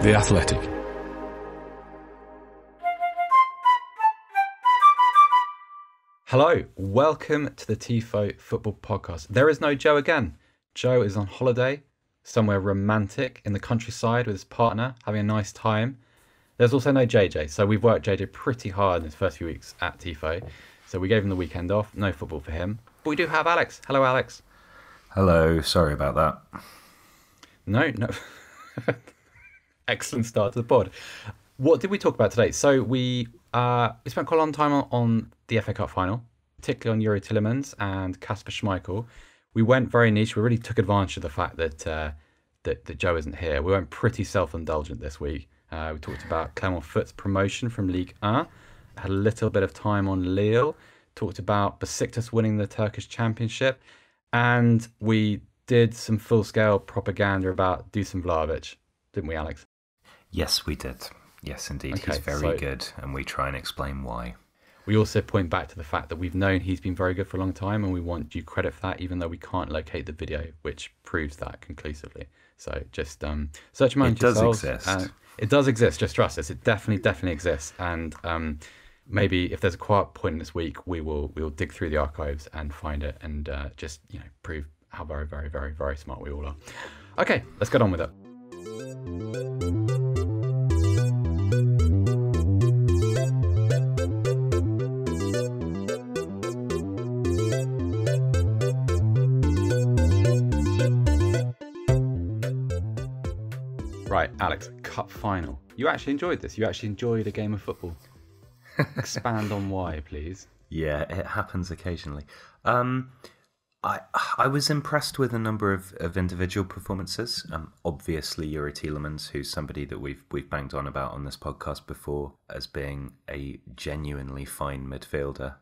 The Athletic. Hello, welcome to the Tifo Football Podcast. There is no Joe again. Joe is on holiday, somewhere romantic in the countryside with his partner, having a nice time. There's also no JJ, so we've worked JJ pretty hard in his first few weeks at Tifo. So we gave him the weekend off, no football for him. But we do have Alex. Hello, Alex. Hello, sorry about that. No. Excellent start to the pod. What did we talk about today? So we spent quite a long time on the FA Cup final, particularly on Yuri Tielemans and Kasper Schmeichel. We went very niche. We really took advantage of the fact that Joe isn't here. We went pretty self-indulgent this week. We talked about Clermont Foot's promotion from Ligue 1. Had a little bit of time on Lille. Talked about Besiktas winning the Turkish Championship. And we did some full-scale propaganda about Dusan Vlahovic, didn't we, Alex? Yes, we did. Yes, indeed. Okay, he's very good, and we try and explain why. We also point back to the fact that we've known he's been very good for a long time, and we want due credit for that, even though we can't locate the video, which proves that conclusively. So just search among yourselves. It does exist. It does exist. Just trust us. It definitely exists. And maybe if there's a quiet point this week, we'll dig through the archives and find it, and just prove how very, very, very, very smart we all are. Okay, let's get on with it. Right, Alex, cup final. You actually enjoyed this. You actually enjoyed a game of football. Expand on why, please. Yeah, it happens occasionally. I was impressed with a number of individual performances. Obviously, Yuri Tielemans, who's somebody that we've banged on about on this podcast before as being a genuinely fine midfielder.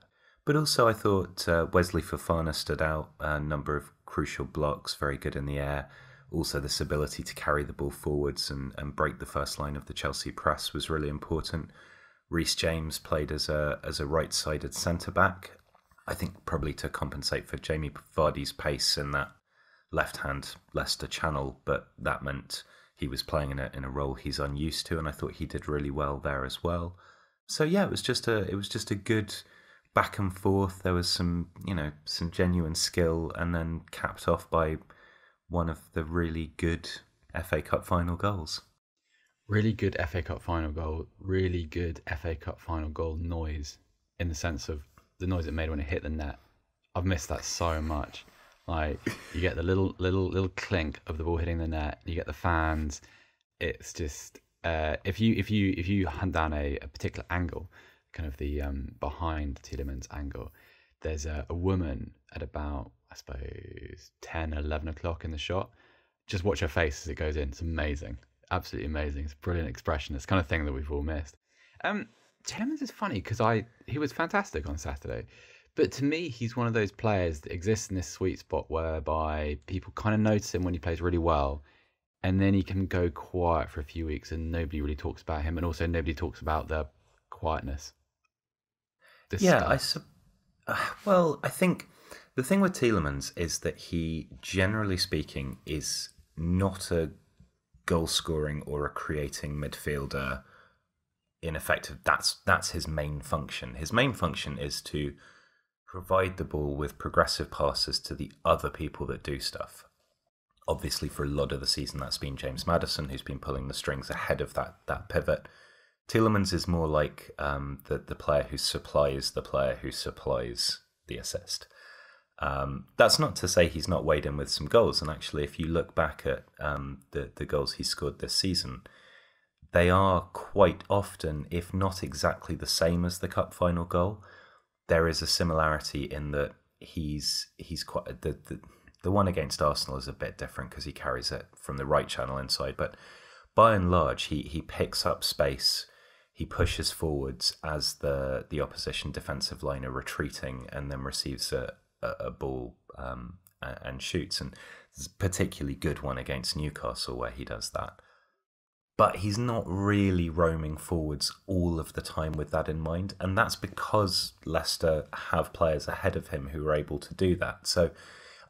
But also, I thought Wesley Fofana stood out. A number of crucial blocks, very good in the air. Also, this ability to carry the ball forwards and break the first line of the Chelsea press was really important. Reece James played as a right-sided centre-back, I think probably to compensate for Jamie Vardy's pace in that left-hand Leicester channel, but that meant he was playing in a role he's unused to, and I thought he did really well there as well. So yeah, it was just a good back and forth. There was some genuine skill, and then capped off by one of the really good FA Cup final goals. Really good FA Cup final goal. Really good FA Cup final goal noise, in the sense of the noise it made when it hit the net. I've missed that so much. Like, you get the little clink of the ball hitting the net. You get the fans. It's just if you hunt down a particular angle, kind of the behind Tielemans angle, there's a woman at about, I suppose, 10, 11 o'clock in the shot. Just watch her face as it goes in. It's amazing. Absolutely amazing. It's a brilliant expression. It's the kind of thing that we've all missed. Tielemans is funny because he was fantastic on Saturday. But to me, he's one of those players that exists in this sweet spot whereby people kind of notice him when he plays really well, and then he can go quiet for a few weeks and nobody really talks about him, and also nobody talks about the quietness. Well, I think the thing with Tielemans is that he, generally speaking, is not a goal-scoring or a creating midfielder. In effect, that's his main function. His main function is to provide the ball with progressive passes to the other people that do stuff. Obviously, for a lot of the season, that's been James Maddison, who's been pulling the strings ahead of that pivot. Tielemans is more like the player who supplies the player who supplies the assist. That's not to say he's not weighed in with some goals. And actually, if you look back at the goals he scored this season, they are quite often, if not exactly the same as the cup final goal. There is a similarity in that he's quite the one against Arsenal is a bit different because he carries it from the right channel inside. But by and large, he picks up space. He pushes forwards as the opposition defensive line are retreating, and then receives a ball and shoots. And there's a particularly good one against Newcastle where he does that. But he's not really roaming forwards all of the time with that in mind. And that's because Leicester have players ahead of him who are able to do that. So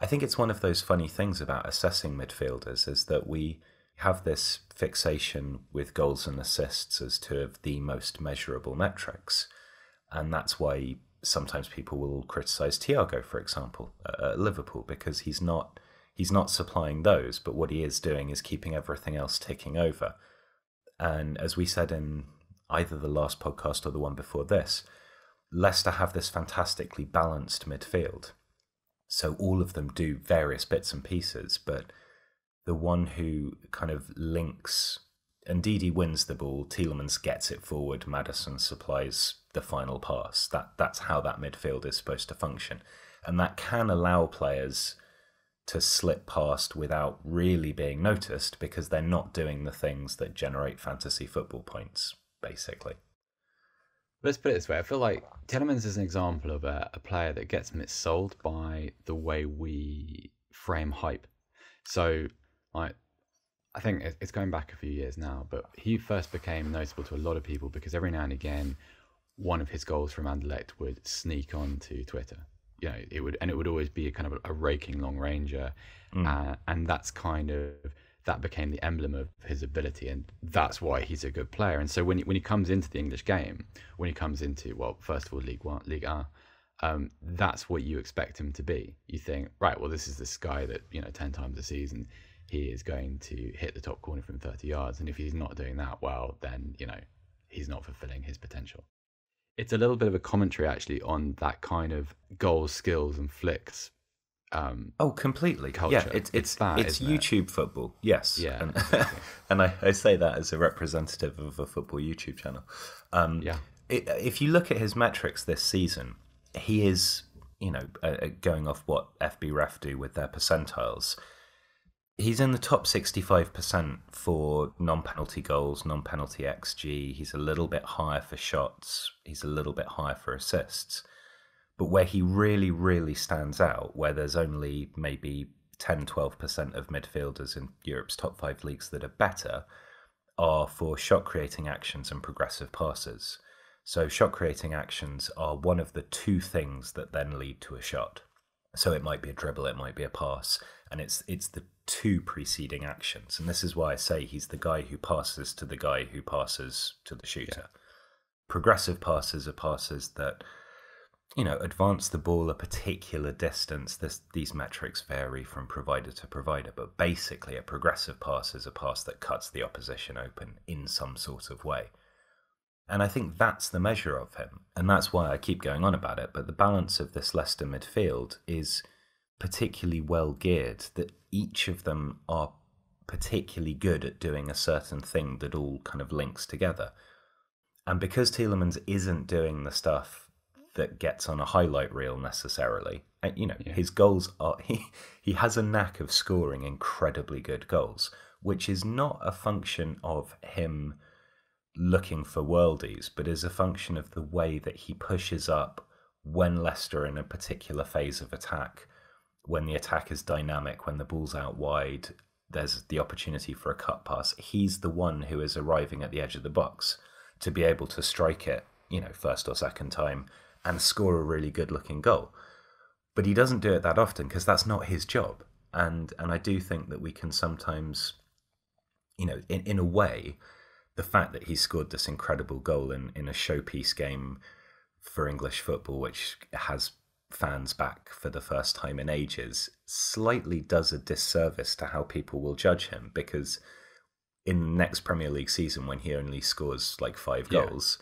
I think it's one of those funny things about assessing midfielders is that we have this fixation with goals and assists as two of the most measurable metrics. And that's why sometimes people will criticise Thiago, for example, at Liverpool, because he's not supplying those, but what he is doing is keeping everything else ticking over. And as we said in either the last podcast or the one before this, Leicester have this fantastically balanced midfield. So all of them do various bits and pieces, but the one who kind of links, and Ndidi wins the ball, Tielemans gets it forward, Maddison supplies the final pass. That's how that midfield is supposed to function. And that can allow players to slip past without really being noticed because they're not doing the things that generate fantasy football points, basically. Let's put it this way. I feel like Tielemans is an example of a player that gets missold by the way we frame hype. So, I think it's going back a few years now, but he first became notable to a lot of people because every now and again, one of his goals from Anderlecht would sneak onto Twitter. You know, it would always be a kind of a raking long ranger, and that became the emblem of his ability, and that's why he's a good player. And so when he comes into the English game, when he comes into, well, first of all, Ligue 1, that's what you expect him to be. You think, right, well, this is this guy that, 10 times a season he is going to hit the top corner from 30 yards, and if he's not doing that, well, then he's not fulfilling his potential. It's a little bit of a commentary actually on that kind of goals, skills, and flicks. Completely. Culture. Yeah, it's YouTube football. Yes. Yeah. And, and I say that as a representative of a football YouTube channel. If you look at his metrics this season, he is, going off what FB Ref do with their percentiles, he's in the top 65% for non-penalty goals, non-penalty XG. He's a little bit higher for shots. He's a little bit higher for assists. But where he really, really stands out, where there's only maybe 10, 12% of midfielders in Europe's top 5 leagues that are better, are for shot-creating actions and progressive passes. So shot-creating actions are one of the two things that then lead to a shot. So it might be a dribble, it might be a pass, and it's the two preceding actions. And this is why I say he's the guy who passes to the guy who passes to the shooter. Yeah. Progressive passes are passes that, advance the ball a particular distance. These metrics vary from provider to provider, but basically a progressive pass is a pass that cuts the opposition open in some sort of way. And I think that's the measure of him. And that's why I keep going on about it. But the balance of this Leicester midfield is particularly well geared, that each of them are particularly good at doing a certain thing that all kind of links together. And because Tielemans isn't doing the stuff that gets on a highlight reel necessarily, his goals are, he has a knack of scoring incredibly good goals, which is not a function of him looking for worldies, but is a function of the way that he pushes up when Leicester are in a particular phase of attack, when the attack is dynamic, when the ball's out wide, there's the opportunity for a cut pass. He's the one who is arriving at the edge of the box to be able to strike it, first or second time and score a really good looking goal. But he doesn't do it that often because that's not his job. And I do think that we can sometimes, in a way, the fact that he scored this incredible goal in a showpiece game for English football, which has fans back for the first time in ages, slightly does a disservice to how people will judge him, because in the next Premier League season, when he only scores like 5 goals,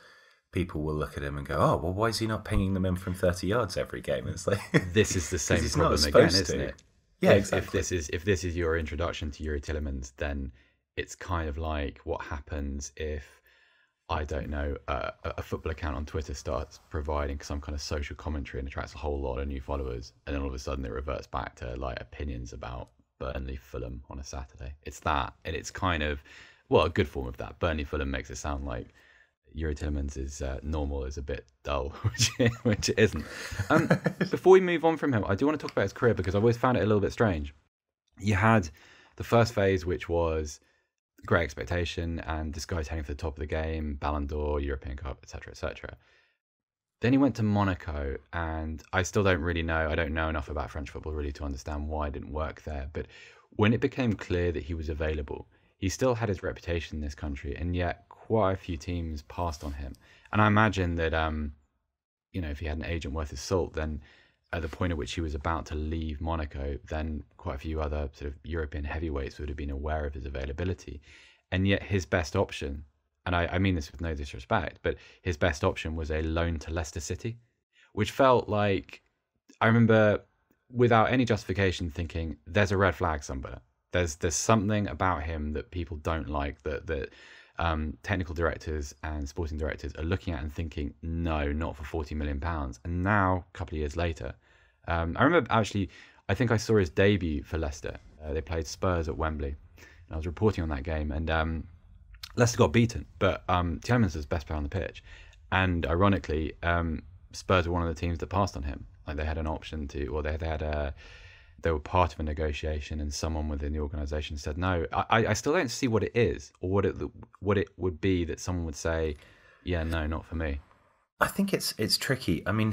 people will look at him and go, oh, well, why is he not pinging them in from 30 yards every game? And it's like, this is the same problem again, isn't it? Yeah, exactly. If this is your introduction to Youri Tielemans, then it's kind of like what happens if, I don't know, a football account on Twitter starts providing some kind of social commentary and attracts a whole lot of new followers, and then all of a sudden it reverts back to like opinions about Burnley Fulham on a Saturday. It's that, and it's kind of, well, a good form of that. Burnley Fulham makes it sound like Youri Tielemans is normal, is a bit dull, which it isn't. Before we move on from him, I do want to talk about his career, because I've always found it a little bit strange. You had the first phase, which was great expectation, and this guy's heading for the top of the game, Ballon d'Or, European Cup, etc., etc. Then he went to Monaco, and I still don't really know. I don't know enough about French football really to understand why it didn't work there. But when it became clear that he was available, he still had his reputation in this country, and yet quite a few teams passed on him. And I imagine that, if he had an agent worth his salt, then at the point at which he was about to leave Monaco, then quite a few other sort of European heavyweights would have been aware of his availability. And yet his best option, and I mean this with no disrespect, but his best option was a loan to Leicester City, which felt like, I remember without any justification thinking, there's a red flag somewhere. There's something about him that people don't like, that technical directors and sporting directors are looking at and thinking, no, not for £40 million. And now, a couple of years later, I remember actually, I think I saw his debut for Leicester. They played Spurs at Wembley, and I was reporting on that game, and Leicester got beaten, but Tielemans was best player on the pitch. And ironically, Spurs were one of the teams that passed on him. Like, they had an option to, or they were part of a negotiation, and someone within the organisation said no. I still don't see what it is, or what it would be that someone would say, yeah, no, not for me. I think it's tricky. I mean,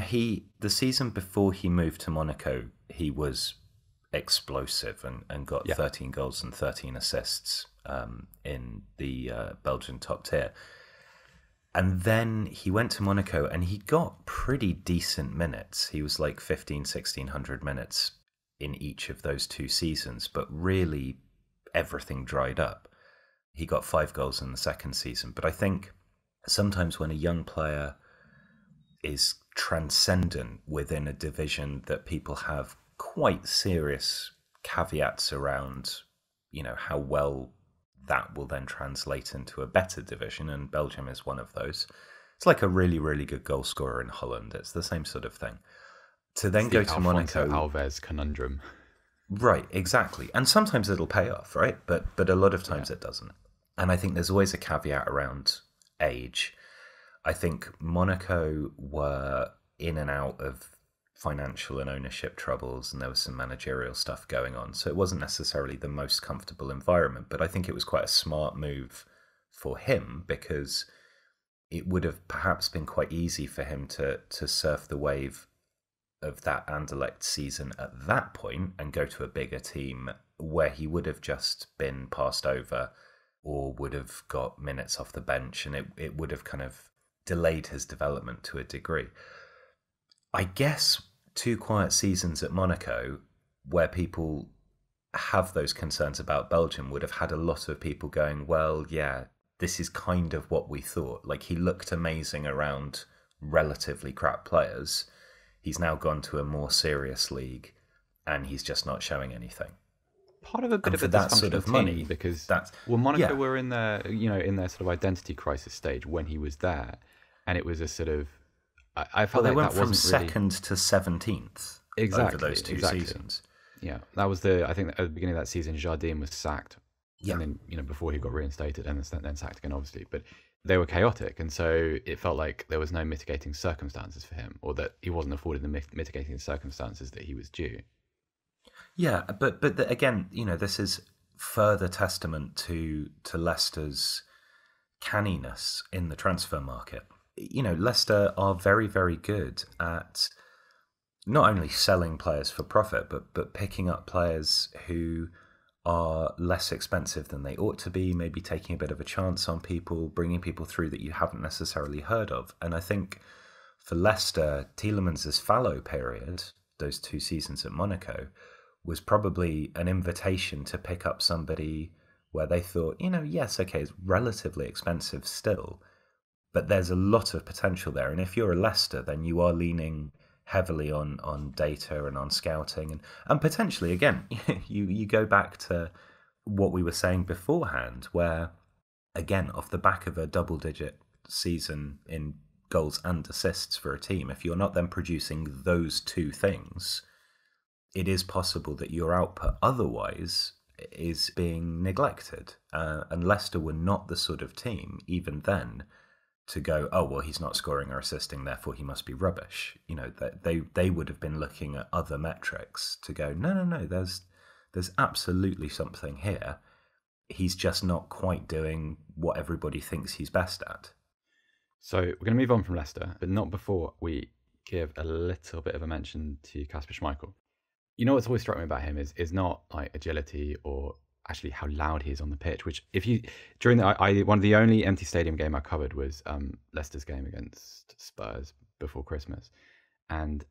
the season before he moved to Monaco, he was explosive and got 13 goals and 13 assists in the Belgian top tier. And then he went to Monaco and he got pretty decent minutes. He was like 1,1600 minutes in each of those 2 seasons, but really everything dried up. He got 5 goals in the second season. But I think sometimes when a young player is transcendent within a division that people have quite serious caveats around, how well that will then translate into a better division, and Belgium is one of those. It's like a really, really good goal scorer in Holland. It's the same sort of thing. To then go to Monaco, Alves conundrum. Right, exactly. And sometimes it'll pay off, right? But a lot of times it doesn't. And I think there's always a caveat around age. I think Monaco were in and out of financial and ownership troubles, and there was some managerial stuff going on. So it wasn't necessarily the most comfortable environment, but I think it was quite a smart move for him, because it would have perhaps been quite easy for him to surf the wave of that Anderlecht season at that point and go to a bigger team where he would have just been passed over or would have got minutes off the bench, and it would have kind of delayed his development to a degree. I guess 2 quiet seasons at Monaco, where people have those concerns about Belgium, would have had a lot of people going, well, yeah, this is kind of what we thought. Like, he looked amazing around relatively crap players. He's now gone to a more serious league, and he's just not showing anything. Part of a bit and of for a that dysfunctional sort of team, money, because Monaco were in their sort of identity crisis stage when he was there, and it was a sort of, I felt they like went that from wasn't second to 17th over those 2 seasons. Yeah, that was I think at the beginning of that season, Jardim was sacked, and then before he got reinstated, and then sacked again, obviously. But they were chaotic, and so it felt like there was no mitigating circumstances for him, or that he wasn't afforded the mitigating circumstances that he was due. Yeah, but again, this is further testament to Leicester's canniness in the transfer market. Leicester are very, very good at not only selling players for profit, but picking up players who are less expensive than they ought to be, maybe taking a bit of a chance on people, bringing people through that you haven't necessarily heard of. And I think for Leicester, Tielemans' fallow period, those 2 seasons at Monaco, was probably an invitation to pick up somebody where they thought, yes, okay, it's relatively expensive still, but there's a lot of potential there. And if you're a Leicester, then you are leaning heavily on data and on scouting. And potentially, again, you go back to what we were saying beforehand, where, again, off the back of a double-digit season in goals and assists for a team, if you're not then producing those 2 things, it is possible that your output otherwise is being neglected. And Leicester were not the sort of team, even then, to go, oh, well, he's not scoring or assisting, therefore he must be rubbish. They would have been looking at other metrics to go, no, there's absolutely something here. He's just not quite doing what everybody thinks he's best at. So we're going to move on from Leicester, but not before we give a little bit of a mention to Kasper Schmeichel. What's always struck me about him is not like agility or actually how loud he is on the pitch. Which if you during the one of the only empty stadium game I covered was Leicester's game against Spurs before Christmas, and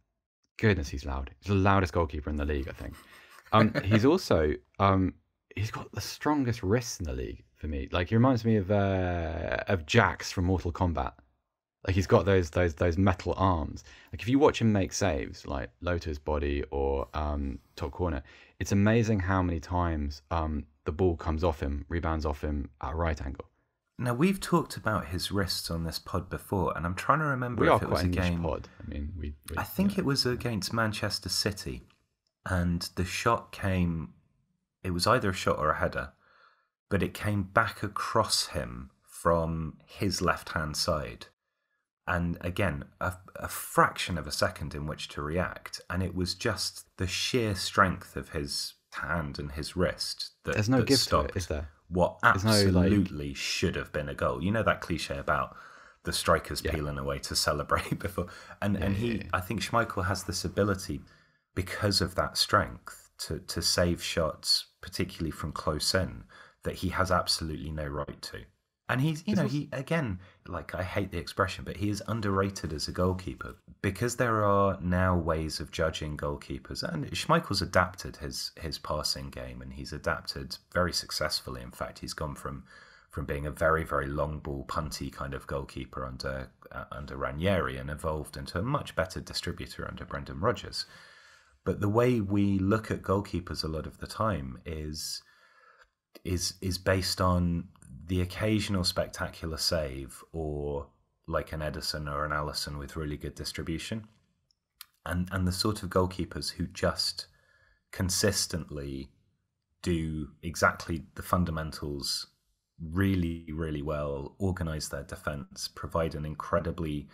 goodness, he's loud. He's the loudest goalkeeper in the league, I think. He's also he's got the strongest wrists in the league for me. Like he reminds me of Jax from Mortal Kombat. Like he's got those metal arms. Like if you watch him make saves, like low to his body or top corner, it's amazing how many times the ball comes off him, rebounds off him at a right angle. Now we've talked about his wrists on this pod before, and I'm trying to remember if it was a game. Pod. I mean, I think it was against Manchester City, and the shot came. It was either a shot or a header, but it came back across him from his left-hand side. And again, a fraction of a second in which to react. And it was just the sheer strength of his hand and his wrist that There's no that give stopped to it, is there? What absolutely should have been a goal. You know that cliche about the strikers peeling away to celebrate before. And I think Schmeichel has this ability, because of that strength, to save shots, particularly from close in, that he has absolutely no right to. And he's, he, again, like, I hate the expression, but he is underrated as a goalkeeper because there are now ways of judging goalkeepers. And Schmeichel's adapted his passing game, and he's adapted very successfully. In fact, he's gone from being a very, very long ball, punty kind of goalkeeper under Ranieri and evolved into a much better distributor under Brendan Rodgers. But the way we look at goalkeepers a lot of the time is based on the occasional spectacular save, or like an Edison or an Alisson with really good distribution, and the sort of goalkeepers who just consistently do exactly the fundamentals really, really well, organise their defence, provide an incredibly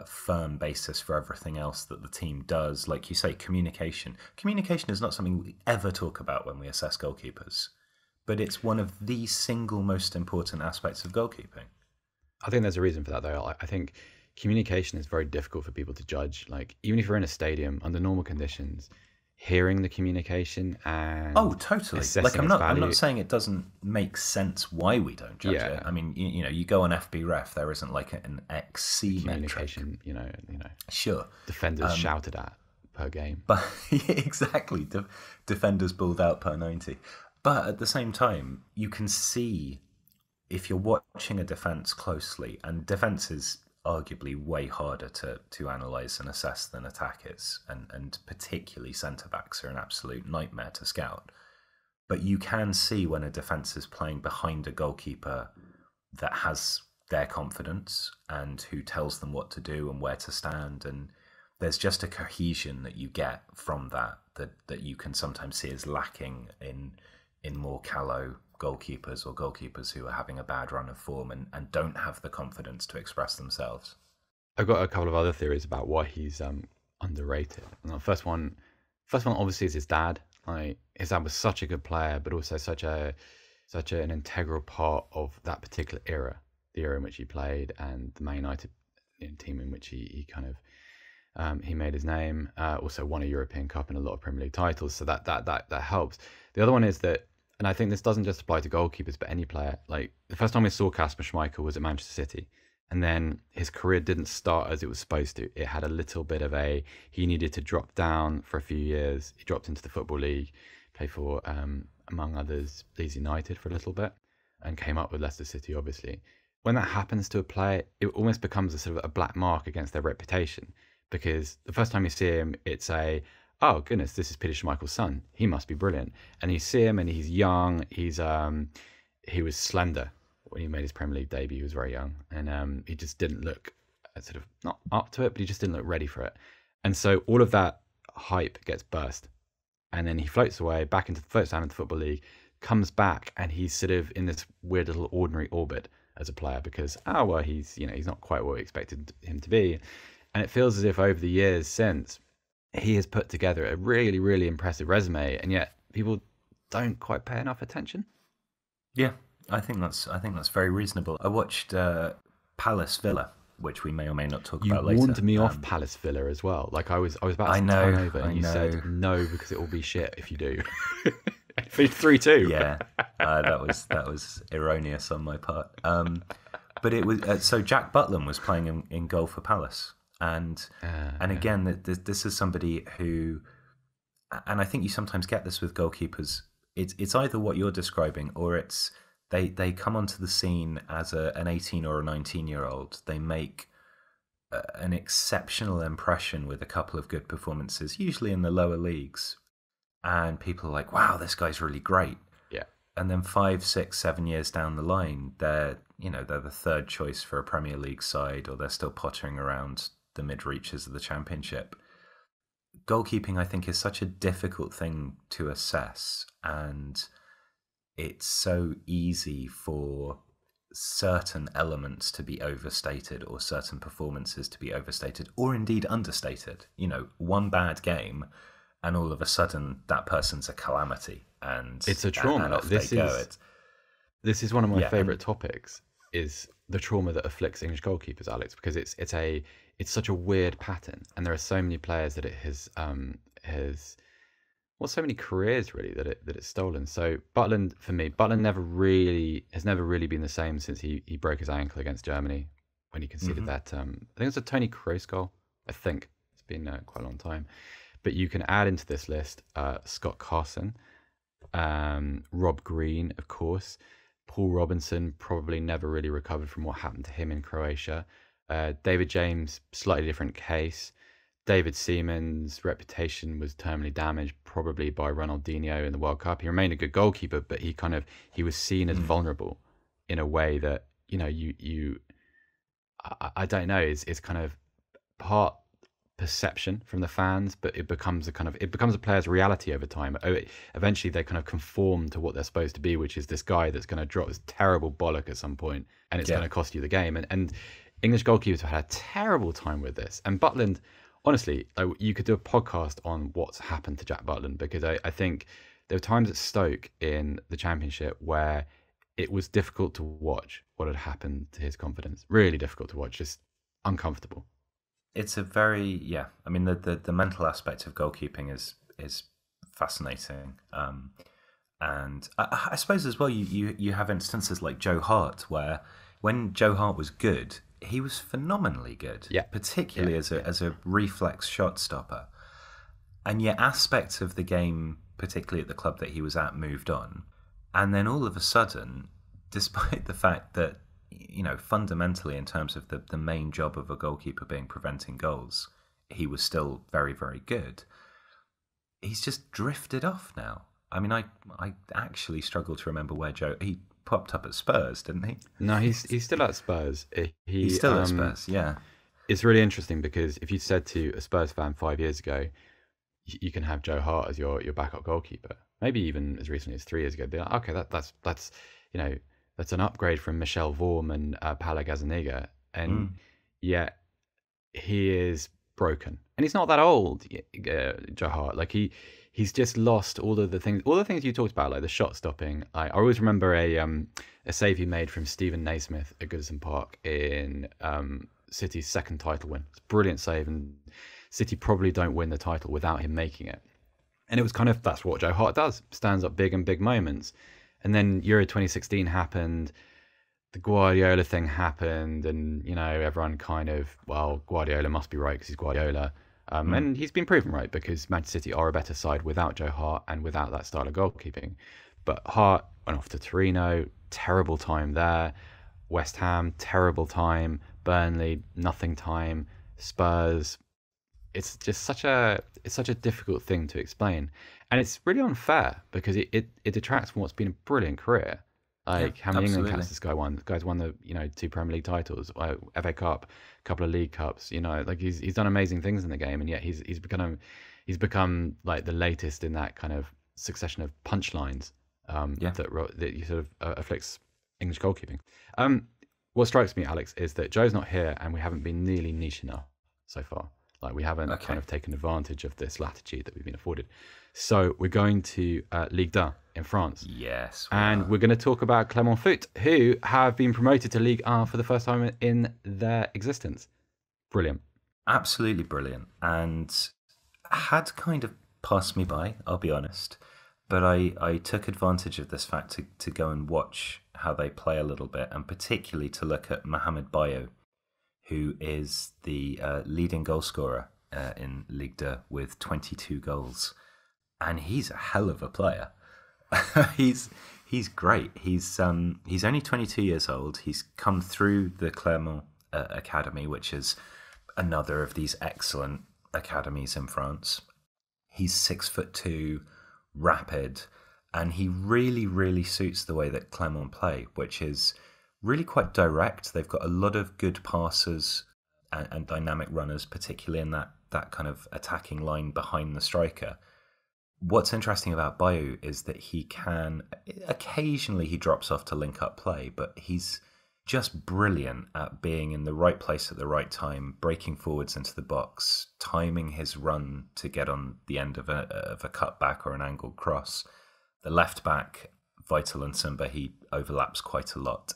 firm basis for everything else that the team does. Like you say, communication. Communication is not something we ever talk about when we assess goalkeepers, but it's one of the single most important aspects of goalkeeping. I think there's a reason for that, though. I think communication is very difficult for people to judge. Like, even if you're in a stadium under normal conditions, hearing the communication and totally. Like, I'm not saying it doesn't make sense why we don't judge it. I mean, you go on FBref, there isn't like an XC communication, metric. Sure. Defenders shouted at per game. But exactly, defenders balled out per 90. But at the same time, you can see, if you're watching a defence closely, and defence is arguably way harder to analyse and assess than attack is, and particularly centre-backs are an absolute nightmare to scout. But you can see when a defence is playing behind a goalkeeper that has their confidence and who tells them what to do and where to stand, and there's just a cohesion that you get from that you can sometimes see as lacking in more callow goalkeepers, or goalkeepers who are having a bad run of form and don't have the confidence to express themselves. I've got a couple of other theories about why he's underrated. And the first one obviously is his dad. Like, his dad was such a good player, but also such an integral part of that particular era, the era in which he played, and the Man United team in which he kind of he made his name. Also won a European Cup and a lot of Premier League titles, so that helps. The other one is that, and I think this doesn't just apply to goalkeepers, but any player. Like, the first time we saw Kasper Schmeichel was at Manchester City, and then his career didn't start as it was supposed to. It had a little bit of he needed to drop down for a few years. He dropped into the Football League, played for, among others, Leeds United for a little bit, and came up with Leicester City, obviously. When that happens to a player, it almost becomes a sort of a black mark against their reputation, because the first time you see him, it's oh goodness, this is Peter Schmeichel's son. He must be brilliant. And you see him, and he's young. He was slender when he made his Premier League debut. He was very young, and he just didn't look sort of not up to it, but he just didn't look ready for it. And so all of that hype gets burst, and then he floats away back into the first time in the Football League, comes back, and he's sort of in this weird little ordinary orbit as a player because he's not quite what we expected him to be, and it feels as if over the years since, he has put together a really, really impressive resume, and yet people don't quite pay enough attention. Yeah, I think that's very reasonable. I watched Palace Villa, which we may or may not talk about later. You warned me off Palace Villa as well. Like, I was about to turn over, and you said no because it will be shit if you do. Finished 3-2. Yeah, that was erroneous on my part. But it was so Jack Butland was playing in goal for Palace, and again, this is somebody who, and I think you sometimes get this with goalkeepers. It's either what you're describing, or it's they come onto the scene as an 18 or a 19-year-old. They make an exceptional impression with a couple of good performances, usually in the lower leagues, and people are like, "Wow, this guy's really great." Yeah. And then 5, 6, 7 years down the line, they're the third choice for a Premier League side, or they're still pottering around the mid-reaches of the Championship. Goalkeeping, I think, is such a difficult thing to assess, and it's so easy for certain elements to be overstated, or certain performances to be overstated, or indeed understated. One bad game, and all of a sudden that person's a calamity, and it's a trauma. And off they go. This is one of my favourite topics, is the trauma that afflicts English goalkeepers, Alex, because it's such a weird pattern, and there are so many players that it has so many careers really that it's stolen. So Butland, for me, has never really been the same since he broke his ankle against Germany when he conceded that. I think it was a Toni Kroos goal. I think it's been quite a long time, but you can add into this list Scott Carson, Rob Green, of course. Paul Robinson probably never really recovered from what happened to him in Croatia. David James, slightly different case. David Seaman's reputation was terminally damaged, probably by Ronaldinho in the World Cup. He remained a good goalkeeper, but he was seen as vulnerable in a way that I don't know, is kind of part perception from the fans, but it becomes a player's reality over time. Eventually they kind of conform to what they're supposed to be, which is this guy that's going to drop this terrible bollock at some point, and it's going to cost you the game. And English goalkeepers have had a terrible time with this. And Butland, honestly, you could do a podcast on what's happened to Jack Butland, because I think there were times at Stoke in the Championship where it was difficult to watch what had happened to his confidence. Really difficult to watch, just uncomfortable. It's a very I mean, the mental aspect of goalkeeping is fascinating, and I suppose as well you have instances like Joe Hart, where when Joe Hart was good, he was phenomenally good, particularly as a reflex shot stopper, and yet aspects of the game, particularly at the club that he was at, moved on, and then all of a sudden, despite the fact that fundamentally, in terms of the main job of a goalkeeper being preventing goals, he was still very, very good. He's just drifted off now. I mean, I actually struggle to remember where he popped up at Spurs, didn't he? No, he's still at Spurs. He's still at Spurs, yeah. It's really interesting, because if you said to a Spurs fan 5 years ago, you can have Joe Hart as your backup goalkeeper, maybe even as recently as 3 years ago, be like, okay, that's an upgrade from Michel Vorm and Paolo Gazzaniga, and yet he is broken, and he's not that old. Joe Hart, he's just lost all the things you talked about, like the shot stopping. I always remember a save he made from Stephen Naismith at Goodison Park in City's second title win. It's a brilliant save, and City probably don't win the title without him making it. And it was that's what Joe Hart does, stands up big in big moments. And then Euro 2016 happened, the Guardiola thing happened, and, everyone Guardiola must be right because he's Guardiola. And he's been proven right, because Manchester City are a better side without Joe Hart and without that style of goalkeeping. But Hart went off to Torino, terrible time there. West Ham, terrible time. Burnley, nothing time. Spurs. It's just such a difficult thing to explain. And it's really unfair, because it detracts from what's been a brilliant career. How many England caps this guy won? The guy's won the 2 Premier League titles, FA Cup, a couple of League Cups. He's done amazing things in the game, and yet he's become like the latest in that kind of succession of punchlines that you sort of afflicts English goalkeeping. What strikes me, Alex, is that Joe's not here, and we haven't been nearly niche enough so far. We haven't kind of taken advantage of this latitude that we've been afforded. So we're going to Ligue 1 in France. Yes. And we're going to talk about Clermont Foot, who have been promoted to Ligue 1 for the first time in their existence. Brilliant. Absolutely brilliant. And had kind of passed me by, I'll be honest. But I took advantage of this fact to go and watch how they play a little bit, and particularly to look at Mohamed Bayo, who is the leading goal scorer in Ligue with 22 goals. And he's a hell of a player. he's great. He's only 22 years old. He's come through the Clermont academy, which is another of these excellent academies in France. He's 6'2", rapid, and he really, really suits the way that Clermont play, which is really quite direct. They've got a lot of good passers and dynamic runners, particularly in that kind of attacking line behind the striker. What's interesting about Bayo is that he can, occasionally he drops off to link up play, but he's just brilliant at being in the right place at the right time, breaking forwards into the box, timing his run to get on the end of a cutback or an angled cross. The left back, Vital and Simba, he overlaps quite a lot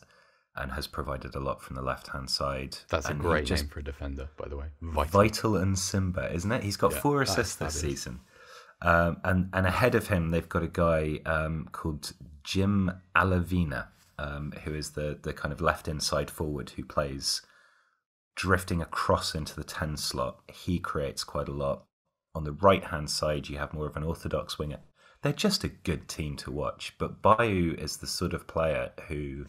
and has provided a lot from the left-hand side. That's a great name for a defender, by the way. Vital and Simba, isn't it? He's got 4 assists this season. And ahead of him, they've got a guy called Jim Alavina, who is the kind of left inside forward who plays drifting across into the 10 slot. He creates quite a lot. On the right-hand side, you have more of an orthodox winger. They're just a good team to watch. But Bayo is the sort of player who,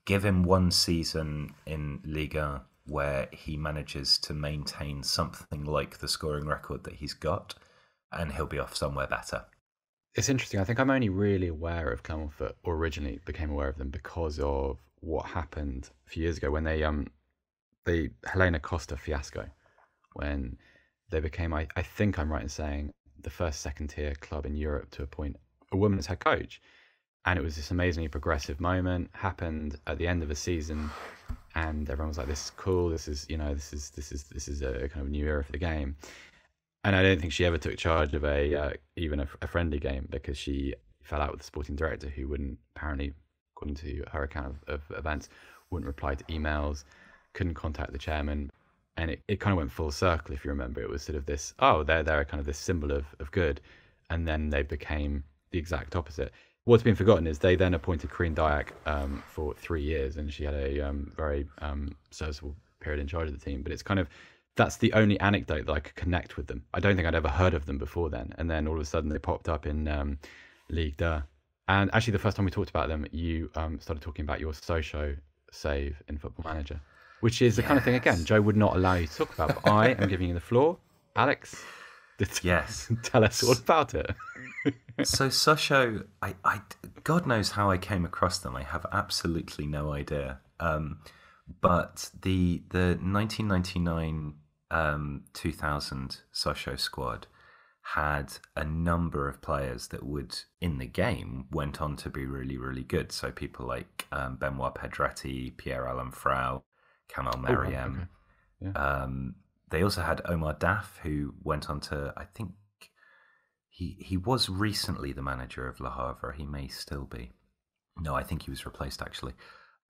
give him one season in Ligue where he manages to maintain something like the scoring record that he's got, and he'll be off somewhere better. It's interesting. I think I'm only really aware of Clermont, or originally became aware of them because of what happened a few years ago when the Helena Costa fiasco, when they became, I think I'm right in saying, the first second-tier club in Europe to appoint a woman as head coach. And it was this amazingly progressive moment, happened at the end of a season, and everyone was like, this is cool, this is a kind of new era for the game. And I don't think she ever took charge of even a friendly game, because she fell out with the sporting director, who wouldn't, apparently, according to her account of events, wouldn't reply to emails, couldn't contact the chairman. And it kind of went full circle, if you remember. It was sort of this, they're kind of this symbol of good. And then they became the exact opposite. What's been forgotten is they then appointed Corinne Dyack for 3 years, and she had a very serviceable period in charge of the team. But it's kind of, that's the only anecdote that I could connect with them. I don't think I'd ever heard of them before then. And then all of a sudden they popped up in Ligue 2. And actually the first time we talked about them, you started talking about your Sochaux save in Football Manager, which is the kind of thing, again, Joe would not allow you to talk about. But I am giving you the floor. Alex, yes, tell us all about it. So Sochaux, I God knows how I came across them. I have absolutely no idea. But the 1999 2000 Sochaux squad had a number of players that in the game, went on to be really, really good. So people like Benoit Pedretti, Pierre-Alain Frau, Kamal Meriem. Okay. Yeah. They also had Omar Daf, who went on to, I think, he was recently the manager of Le Havre. He may still be. No, I think he was replaced, actually.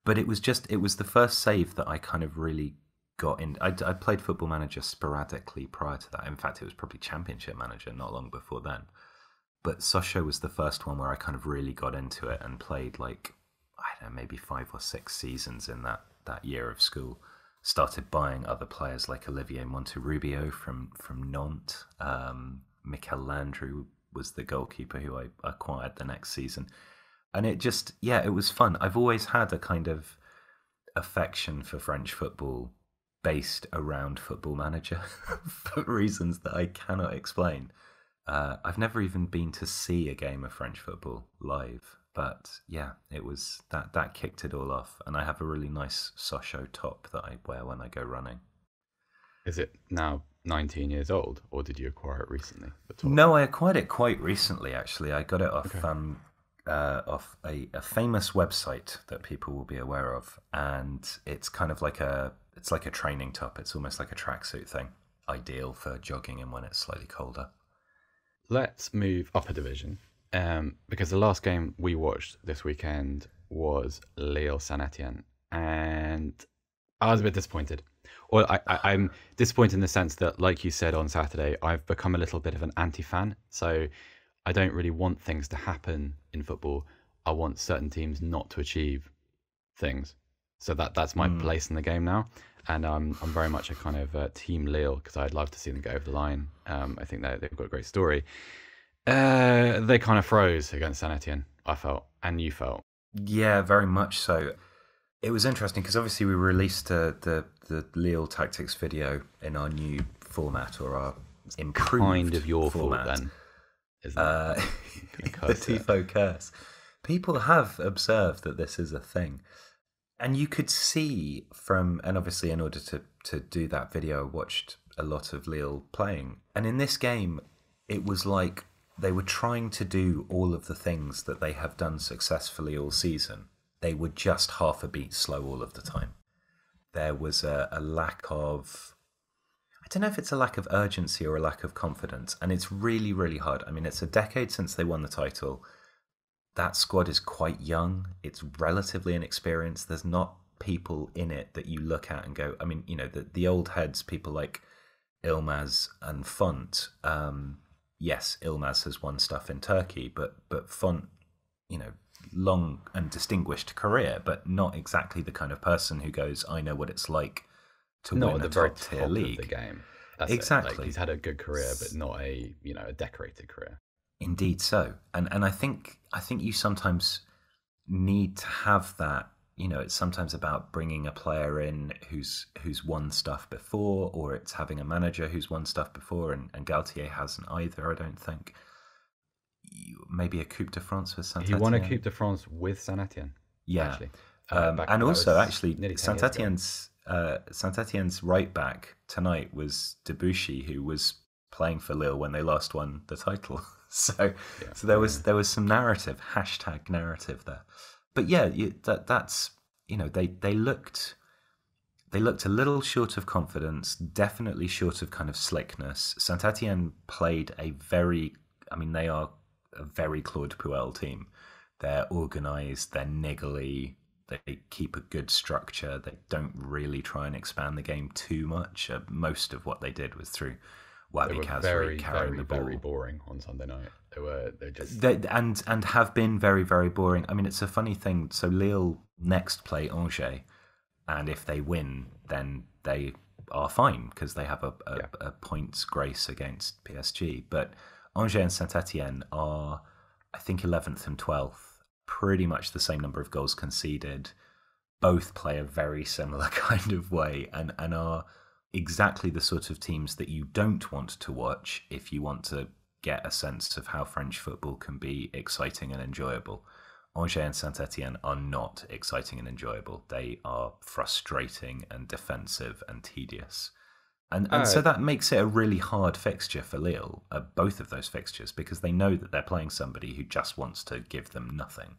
But it was the first save that I kind of really got in. I played Football Manager sporadically prior to that. In fact, it was probably Championship Manager not long before then. But Sochaux was the first one where I kind of really got into it and played, like, I don't know, maybe 5 or 6 seasons in that year of school. Started buying other players like Olivier Monterrubio from Nantes. Mikel Landry was the goalkeeper who I acquired the next season. And it just, it was fun. I've always had a kind of affection for French football based around Football Manager for reasons that I cannot explain. I've never even been to see a game of French football live. But it was that kicked it all off. And I have a really nice Sochaux top that I wear when I go running. Is it now 19 years old, or did you acquire it recently? No, I acquired it quite recently, actually. I got it off off a famous website that people will be aware of, and it's kind of like it's like a training top. It's almost like a tracksuit thing, ideal for jogging in when it's slightly colder. Let's move up a division, because the last game we watched this weekend was Lille Saint Etienne, and I was a bit disappointed. Or I'm disappointed in the sense that, like you said on Saturday, I've become a little bit of an anti-fan. So I don't really want things to happen in football. I want certain teams not to achieve things. So that's my place in the game now. And I'm very much a kind of team Lille, because I'd love to see them go over the line. I think they've got a great story. They kind of froze against Saint Etienne, I felt, and you felt. Yeah, very much so. It was interesting because obviously we released the Lille tactics video in our new format, or our improved Kind of your format. fault then, isn't it? The Tifo curse. People have observed that this is a thing. And you could see and obviously in order to do that video, I watched a lot of Lille playing. And in this game, it was like they were trying to do all of the things that they have done successfully all season. They were just half a beat slow all of the time. There was a lack of... I don't know if it's a lack of urgency or a lack of confidence. And it's really, really hard. I mean, it's a decade since they won the title. That squad is quite young. It's relatively inexperienced. There's not people in it that you look at and go, I mean, you know, the old heads, people like Yilmaz and Font. Yes, Yilmaz has won stuff in Turkey, but Font, you know, long and distinguished career, but not exactly the kind of person who goes, I know what it's like to win a top-tier league. Of the game. That's exactly. Like, he's had a good career, but not a decorated career. Indeed so. And I think you sometimes need to have that. You know, it's sometimes about bringing a player in who's won stuff before, or it's having a manager who's won stuff before, and Galtier hasn't either, I don't think. Maybe a Coupe de France with Saint Etienne. He won a Coupe de France with Saint Etienne. Yeah. Actually. And also, actually, Saint Etienne's right back tonight was Debuchy, who was playing for Lille when they last won the title. So there was some narrative, hashtag narrative there. But yeah, that's you know, they looked a little short of confidence, definitely short of kind of slickness. Saint Etienne played they are a very Claude Puel team. They're organised, they're niggly, they keep a good structure, they don't really try and expand the game too much. Most of what they did was through Wabi Kazri carrying the ball. Very boring on Sunday night. And have been very, very boring. I mean, it's a funny thing. So Lille next play Angers, and if they win, then they are fine because they have a points grace against PSG. But Angers and Saint Etienne are, I think, 11th and 12th, pretty much the same number of goals conceded. Both play a very similar kind of way and are exactly the sort of teams that you don't want to watch if you want to get a sense of how French football can be exciting and enjoyable. Angers and Saint Etienne are not exciting and enjoyable. They are frustrating and defensive and tedious. And so that makes it a really hard fixture for Lille, both of those fixtures, because they know that they're playing somebody who just wants to give them nothing.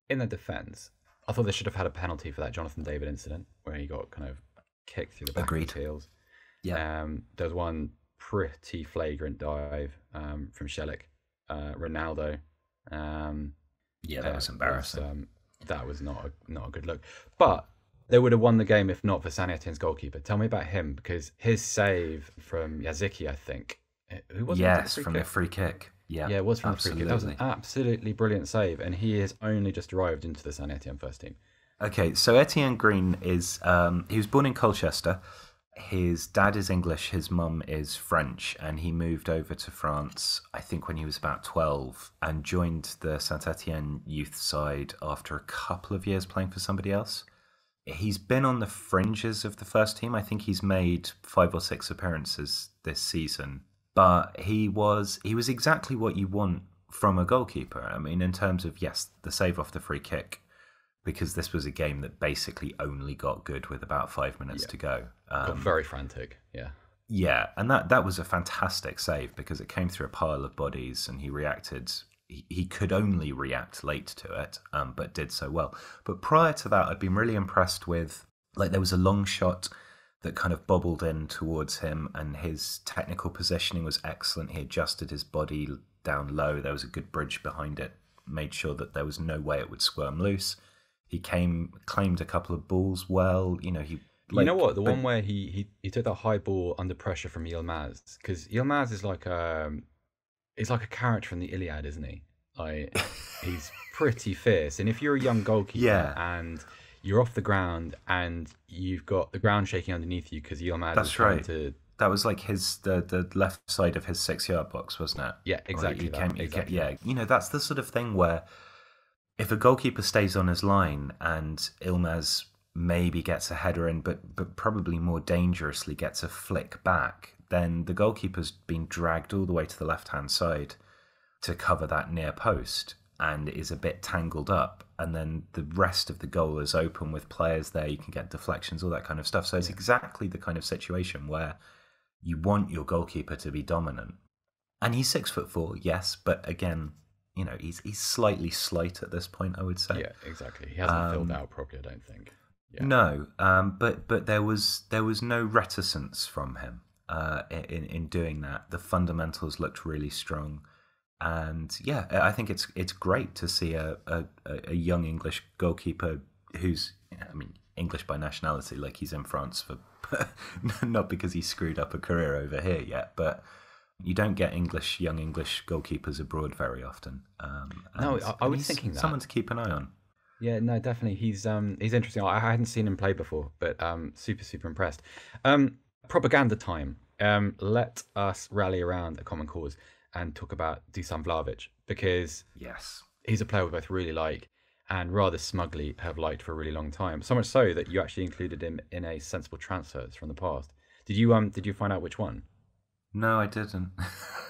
In their defence, I thought they should have had a penalty for that Jonathan David incident where he got kind of kicked through the back of the heels. Yeah. There was one pretty flagrant dive from Schelik. Ronaldo. That was embarrassing. That was not a good look. But they would have won the game if not for Saint Etienne's goalkeeper. Tell me about him, because his save from Yaziki, I think. Who was it? From the free kick. Yeah, it was from the free kick. That was an absolutely brilliant save, and he has only just arrived into the Saint Etienne first team. Okay, so Etienne Green is he was born in Colchester. His dad is English, his mum is French, and he moved over to France, I think, when he was about 12, and joined the Saint Etienne youth side after a couple of years playing for somebody else. He's been on the fringes of the first team. I think he's made 5 or 6 appearances this season, but he was exactly what you want from a goalkeeper. I mean, in terms of, yes, the save off the free kick, because this was a game that basically only got good with about 5 minutes to go. Got very frantic, yeah. Yeah, and that was a fantastic save because it came through a pile of bodies and he reacted. He could only react late to it, but did so well. But prior to that, I'd been really impressed with, like, there was a long shot that kind of bobbled in towards him and his technical positioning was excellent. He adjusted his body down low. There was a good bridge behind it, made sure that there was no way it would squirm loose. He claimed a couple of balls well. You know, you know what? One where he took that high ball under pressure from Yilmaz, because Yilmaz is like he's like a character from the Iliad, isn't he? Like, he's pretty fierce. And if you're a young goalkeeper and you're off the ground and you've got the ground shaking underneath you because Yilmaz is trying to... That was like the left side of his 6-yard box, wasn't it? Yeah, exactly. Yeah, that's the sort of thing where if a goalkeeper stays on his line and Yilmaz maybe gets a header in, but probably more dangerously gets a flick back, then the goalkeeper's been dragged all the way to the left-hand side to cover that near post and is a bit tangled up, and then the rest of the goal is open with players there. You can get deflections, all that kind of stuff. So it's exactly the kind of situation where you want your goalkeeper to be dominant. And he's 6'4", yes, but again, he's slightly slight at this point, I would say. Yeah, exactly. He hasn't filled out properly, I don't think. Yeah. No, but there was no reticence from him in doing that. The fundamentals looked really strong, and yeah, I think it's great to see a young English goalkeeper who's English by nationality, like he's in France for not because he screwed up a career over here yet, but you don't get young English goalkeepers abroad very often. No, I was thinking that. Someone to keep an eye on. Yeah, no, definitely. He's interesting. I hadn't seen him play before, but super impressed. Propaganda time. Let us rally around a common cause and talk about Dusan Vlahovic, because he's a player we both really like and rather smugly have liked for a really long time. So much so that you actually included him in a sensible transfers from the past. Did you find out which one? No, I didn't.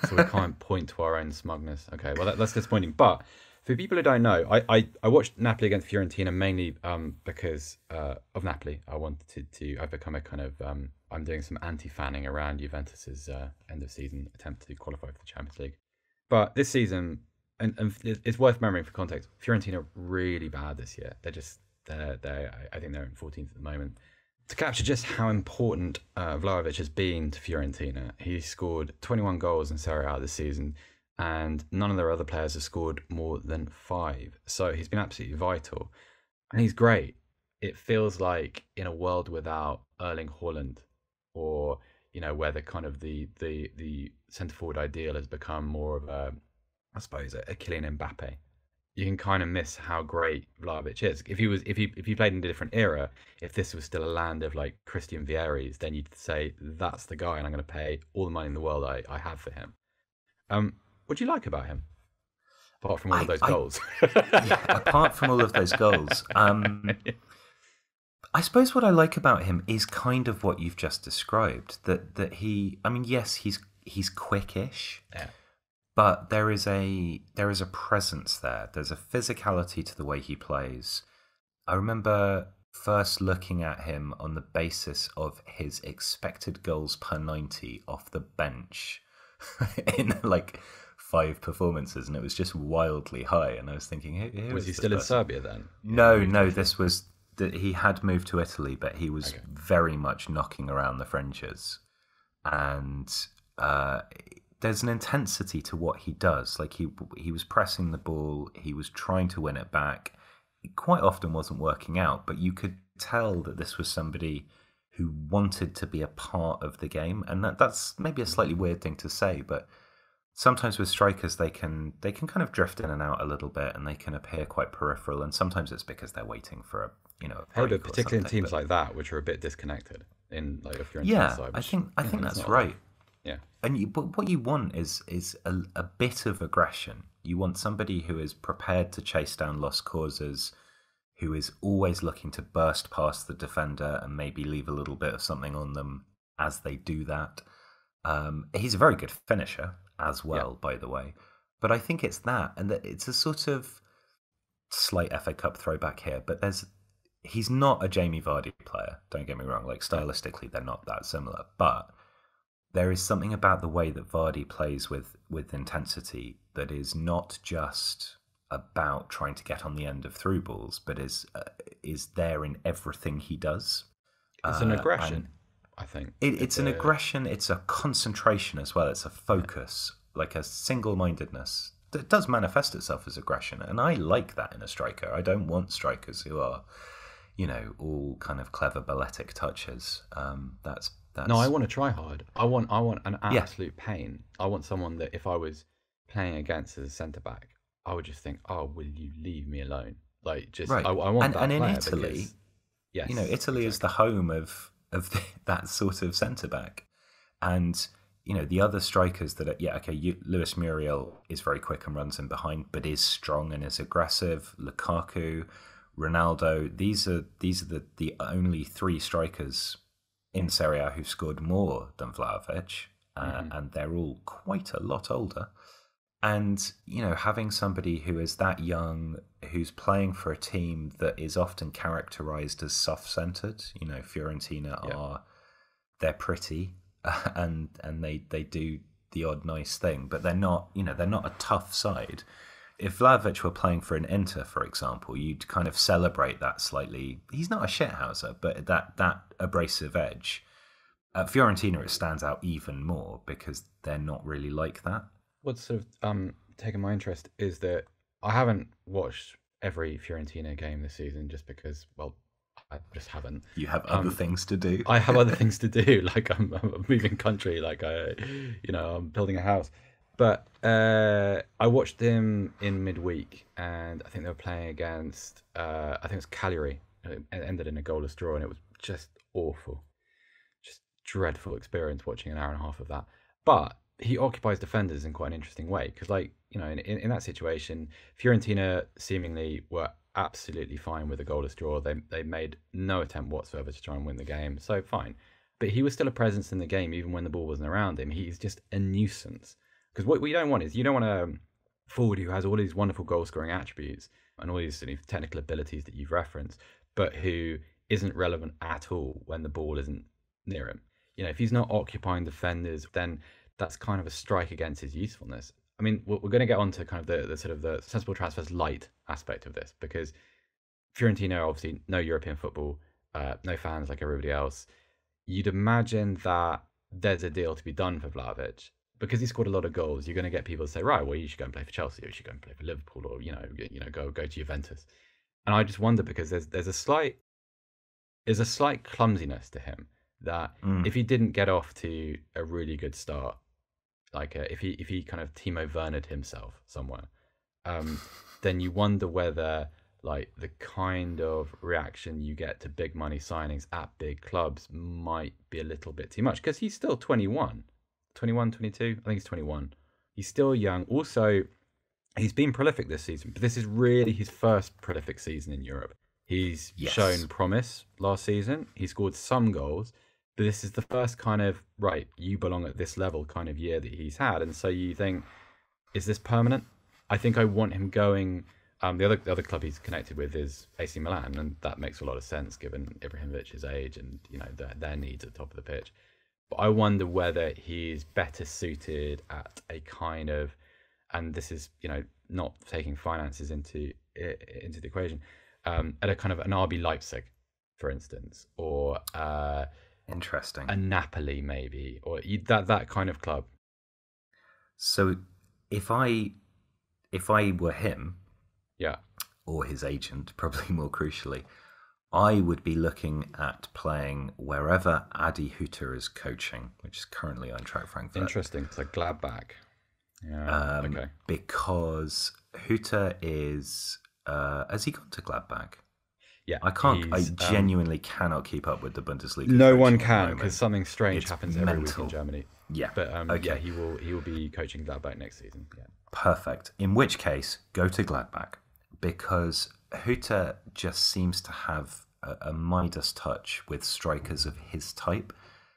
So we can't point to our own smugness. Okay, well that's disappointing. But for people who don't know, I watched Napoli against Fiorentina mainly because of Napoli. I wanted to. I've become a kind of I'm doing some anti-fanning around Juventus's end of season attempt to qualify for the Champions League. But this season, and it's worth remembering for context, Fiorentina are really bad this year. I think they're in 14th at the moment. To capture just how important Vlahovic has been to Fiorentina, he scored 21 goals in Serie A this season, and none of their other players have scored more than 5. So he's been absolutely vital, and he's great. It feels like in a world without Erling Haaland, or where the kind of the centre forward ideal has become more of a Kylian Mbappe. You can kind of miss how great Vlahovic is. If he played in a different era, if this was still a land of like Christian Vieri's, then you'd say that's the guy, and I'm going to pay all the money in the world I have for him. What do you like about him, apart from all of those goals? Apart from all of those goals, I suppose what I like about him is kind of what you've just described. That he, yes, he's quickish. Yeah. But there is a presence there. There's a physicality to the way he plays. I remember first looking at him on the basis of his expected goals per 90 off the bench in like 5 performances, and it was just wildly high. And I was thinking, was he still in Serbia then? No, this was that he had moved to Italy, but he was very much knocking around the fringes, and there's an intensity to what he does. Like he was pressing the ball, he was trying to win it back. It quite often wasn't working out, but you could tell that this was somebody who wanted to be a part of the game, and that's maybe a slightly weird thing to say, but sometimes with strikers they can kind of drift in and out a little bit, and they can appear quite peripheral, and sometimes it's because they're waiting for a but particularly in teams like that, which are a bit disconnected in like if you're in side, I think that's right. Yeah, but what you want is a bit of aggression. You want somebody who is prepared to chase down lost causes, who is always looking to burst past the defender and maybe leave a little bit of something on them as they do that. He's a very good finisher as well, by the way. But I think it's that, and that it's a sort of slight FA Cup throwback here, but he's not a Jamie Vardy player, don't get me wrong. Like stylistically, they're not that similar, but there is something about the way that Vardy plays with intensity that is not just about trying to get on the end of through balls, but is there in everything he does. It's an aggression, I think. It's an aggression, it's a concentration as well, it's a focus, like a single-mindedness that does manifest itself as aggression, and I like that in a striker. I don't want strikers who are, all kind of clever balletic touches. No, I want to try hard. I want an absolute pain. I want someone that if I was playing against as a centre back, I would just think, oh, will you leave me alone? Like, just Right. I want that And in player Italy, because, yes, Italy is the exactly. home of that sort of centre back. And the other strikers that are, Luis Muriel is very quick and runs in behind, but is strong and is aggressive. Lukaku, Ronaldo, these are the only three strikers in Serie A who've scored more than Vlahovic, and they're all quite a lot older. And having somebody who is that young, who's playing for a team that is often characterized as soft-centered, Fiorentina Yeah. are, they're pretty, and they do the odd nice thing, but they're not a tough side. If Vlahovic were playing for an Inter, for example, you'd kind of celebrate that slightly. He's not a shithouser, but that abrasive edge. At Fiorentina, it stands out even more because they're not really like that. What's sort of taken my interest is that I haven't watched every Fiorentina game this season just because, well, I just haven't. You have other things to do. I have other things to do, like I'm moving country, like I'm building a house. But I watched them in midweek, and I think they were playing against, I think it was Cagliari. It ended in a goalless draw, and it was just awful, just dreadful experience watching an hour and a half of that. But he occupies defenders in quite an interesting way because, like, in that situation, Fiorentina seemingly were absolutely fine with a goalless draw. They made no attempt whatsoever to try and win the game, so fine. But he was still a presence in the game even when the ball wasn't around him. He's just a nuisance. Because what you don't want is, you don't want a forward who has all these wonderful goal scoring attributes and all these sort of technical abilities that you've referenced, but who isn't relevant at all when the ball isn't near him. If he's not occupying defenders, then that's kind of a strike against his usefulness. I mean, we're going to get on to kind of the sort of the sensible transfers light aspect of this, because Fiorentina, obviously, no European football, no fans like everybody else. You'd imagine that there's a deal to be done for Vlahovic. Because he scored a lot of goals, you're going to get people to say, right, well, you should go and play for Chelsea, or you should go and play for Liverpool, or go to Juventus. And I just wonder, because there's a slight clumsiness to him that if he didn't get off to a really good start, like if he kind of Timo Wernered himself somewhere, then you wonder whether, like, the kind of reaction you get to big money signings at big clubs might be a little bit too much, because he's still 21, 22. I think he's 21. He's still young. Also, he's been prolific this season, but this is really his first prolific season in Europe. He's shown promise last season. He scored some goals, but this is the first kind of, right, you belong at this level kind of year that he's had. And so you think, is this permanent? I think I want him going. The other club he's connected with is AC Milan, and that makes a lot of sense given Ibrahimovic's age and their needs at the top of the pitch. But I wonder whether he's better suited at a kind of, and this is not taking finances into the equation, at a kind of an RB Leipzig, for instance, or interesting, a Napoli maybe, or that kind of club. So if I were him, yeah, or his agent, probably more crucially, I would be looking at playing wherever Adi Hütter is coaching, which is currently Eintracht Frankfurt. Interesting. It's like Gladbach. Yeah. Okay. Because Hütter is, has he gone to Gladbach? Yeah. I genuinely cannot keep up with the Bundesliga. No one can, because something strange happens every week in Germany. Yeah. But yeah, he will be coaching Gladbach next season. Yeah. Perfect. In which case, go to Gladbach, because Hütter just seems to have a Midas touch with strikers of his type.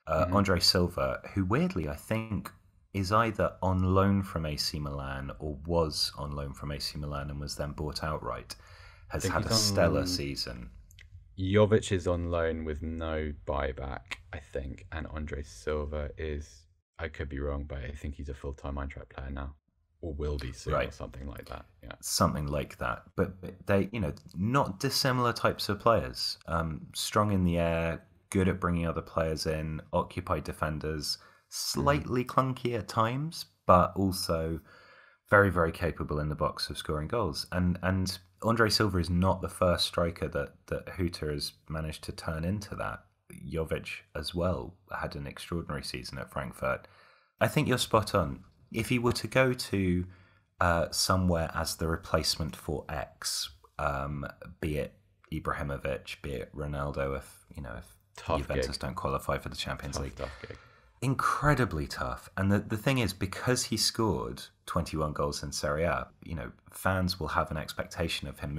Andre Silva, who weirdly I think is either on loan from AC Milan or was on loan from AC Milan and was then bought outright, has had a stellar season. Jovic is on loan with no buyback, I think, and Andre Silva is, I could be wrong, but I think he's a full-time Eintracht player now. Or will be soon, or something like that. Yeah, something like that. But they, not dissimilar types of players. Strong in the air, good at bringing other players in, occupied defenders, slightly clunky at times, but also very, very capable in the box of scoring goals. And Andre Silva is not the first striker that Hütter has managed to turn into that. Jovic as well had an extraordinary season at Frankfurt. I think you're spot on. If he were to go to somewhere as the replacement for X, be it Ibrahimovic, be it Ronaldo, if Juventus don't qualify for the Champions League. Tough gig. Incredibly tough. And the thing is, because he scored 21 goals in Serie A, fans will have an expectation of him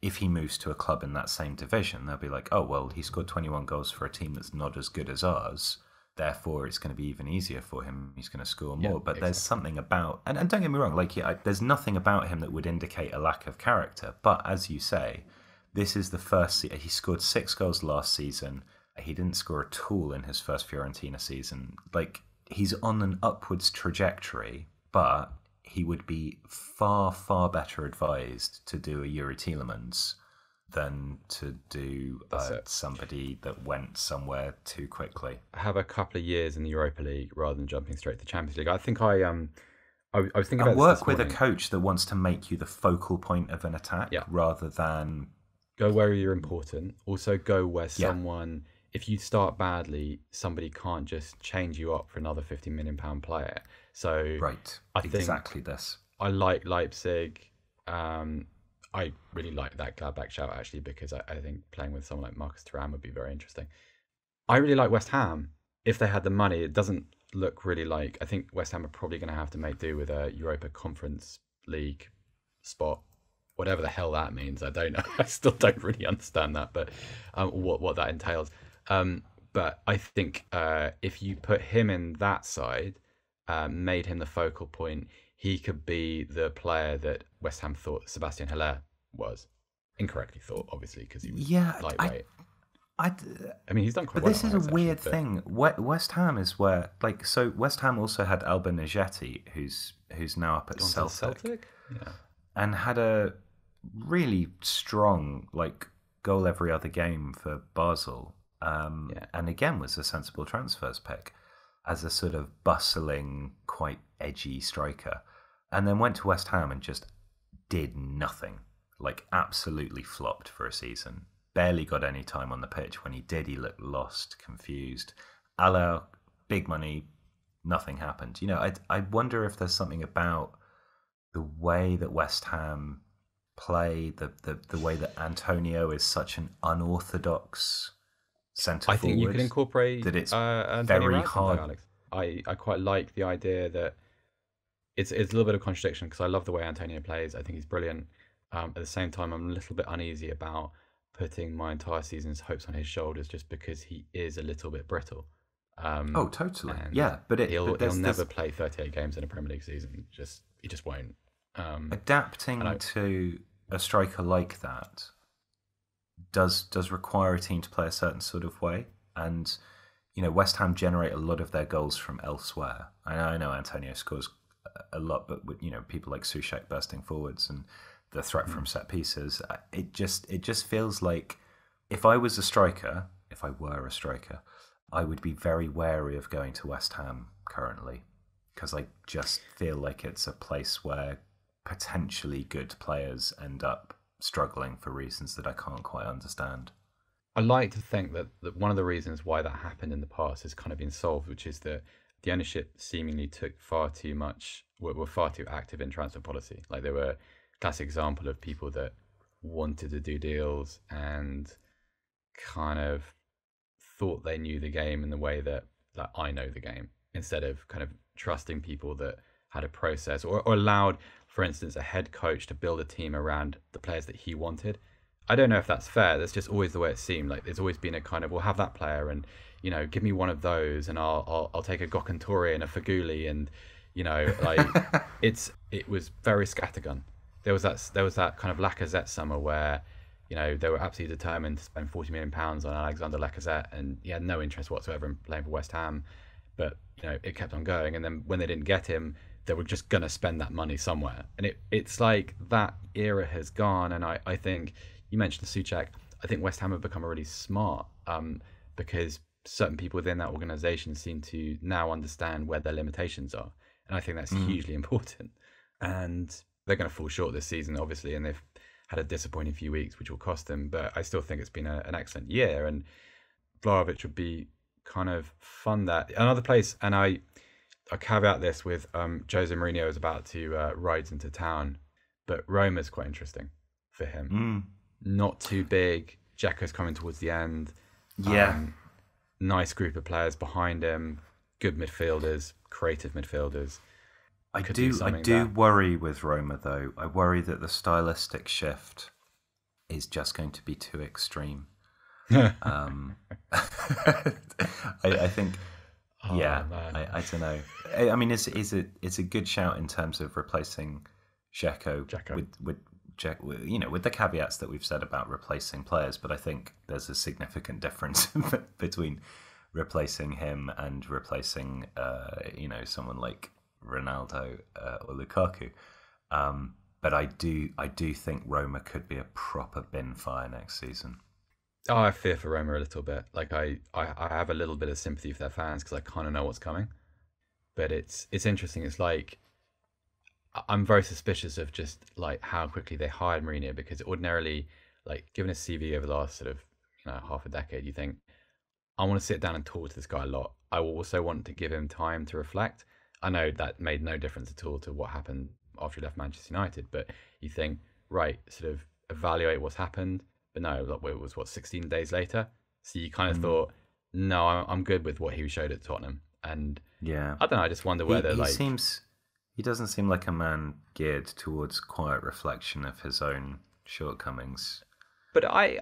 if he moves to a club in that same division, they'll be like, oh, well, he scored 21 goals for a team that's not as good as ours. Therefore, it's going to be even easier for him. He's going to score more. But there's something about, and don't get me wrong, there's nothing about him that would indicate a lack of character. But as you say, this is the first. He scored 6 goals last season. He didn't score at all in his first Fiorentina season. He's on an upwards trajectory, but he would be far, far better advised to do a Yuri Tielemans than to do somebody that went somewhere too quickly. Have a couple of years in the Europa League rather than jumping straight to the Champions League. I think I was thinking about work with a coach that wants to make you the focal point of an attack rather than go where you're important. Also go where someone, if you start badly, somebody can't just change you up for another £50 million player. So I think exactly this. I like Leipzig. I really like that Gladbach shout actually, because I think playing with someone like Marcus Thuram would be very interesting. I really like West Ham. If they had the money, it doesn't look really like. I think West Ham are probably going to have to make do with a Europa Conference League spot, whatever the hell that means. I don't know. I still don't really understand that, but what that entails. But I think if you put him in that side, made him the focal point, he could be the player that West Ham thought Sebastian Haller was. Incorrectly thought, obviously, because he was lightweight. I mean, he's done quite well. But this is a weird thing. West Ham is where, West Ham also had Alba Najeti, who's now up at Celtic? Yeah. And had a really strong, goal every other game for Basel. And again, was a sensible transfers pick as a sort of bustling, quite edgy striker. And then went to West Ham and just did nothing. Absolutely flopped for a season. Barely got any time on the pitch. When he did, he looked lost, confused. Haller, big money, nothing happened. I wonder if there's something about the way that West Ham play, the way that Antonio is such an unorthodox centre forward. I think you can incorporate that. It's very hard. Alex. I quite like the idea that it's a little bit of contradiction, because I love the way Antonio plays. I think he's brilliant. At the same time, I'm a little bit uneasy about putting my entire season's hopes on his shoulders, just because he is a little bit brittle. Oh, totally. Yeah, but he'll never play 38 games in a Premier League season. He just won't. Adapting to a striker like that does require a team to play a certain sort of way, and West Ham generate a lot of their goals from elsewhere. I know Antonio scores a lot, but with people like Souček bursting forwards and the threat from set pieces, it just feels like if I were a striker, I would be very wary of going to West Ham currently, because I just feel like it's a place where potentially good players end up struggling for reasons that I can't quite understand. I like to think that one of the reasons why that happened in the past has kind of been solved, which is that the ownership seemingly took far too much, were far too active in transfer policy. They were a classic example of people that wanted to do deals and kind of thought they knew the game in the way that I know the game, instead of kind of trusting people that had a process or allowed, for instance, a head coach to build a team around the players that he wanted. I don't know if that's fair. That's just always the way it seemed. There's always been a kind of, we'll have that player and, give me one of those and I'll take a Gokantore and a Faguli and, it was very scattergun. There was that kind of Lacazette summer where, they were absolutely determined to spend £40 million on Alexander Lacazette, and he had no interest whatsoever in playing for West Ham. But, it kept on going. And then when they didn't get him, they were just going to spend that money somewhere. And it's like that era has gone. And I think, you mentioned Souček, I think West Ham have become really smart because certain people within that organisation seem to now understand where their limitations are. And I think that's hugely important. And they're going to fall short this season, obviously, and they've had a disappointing few weeks, which will cost them. But I still think it's been an excellent year. And Vlahovic would be kind of fun that. Another place, and I caveat this with Jose Mourinho is about to ride into town, but Roma's quite interesting for him. Not too big. Dzeko's coming towards the end. Yeah. Nice group of players behind him. Good midfielders, creative midfielders. I do worry with Roma, though. I worry that the stylistic shift is just going to be too extreme. I think, I don't know. I mean, it's a good shout in terms of replacing Dzeko. With the caveats that we've said about replacing players, but I think there's a significant difference between replacing him and replacing, someone like Ronaldo or Lukaku. But I do think Roma could be a proper bin fire next season. Oh, I fear for Roma a little bit. Like I have a little bit of sympathy for their fans because I kind of know what's coming. But it's interesting. It's like I'm very suspicious of just like how quickly they hired Mourinho, because ordinarily, like given his CV over the last sort of half a decade, you think I want to sit down and talk to this guy a lot. I will also want to give him time to reflect. I know that made no difference at all to what happened after he left Manchester United, but you think, right, sort of evaluate what's happened. But no, it was 16 days later. So you kind of thought, no, I'm good with what he showed at Tottenham. And yeah, I don't know. I just wonder whether he doesn't seem like a man geared towards quiet reflection of his own shortcomings. But I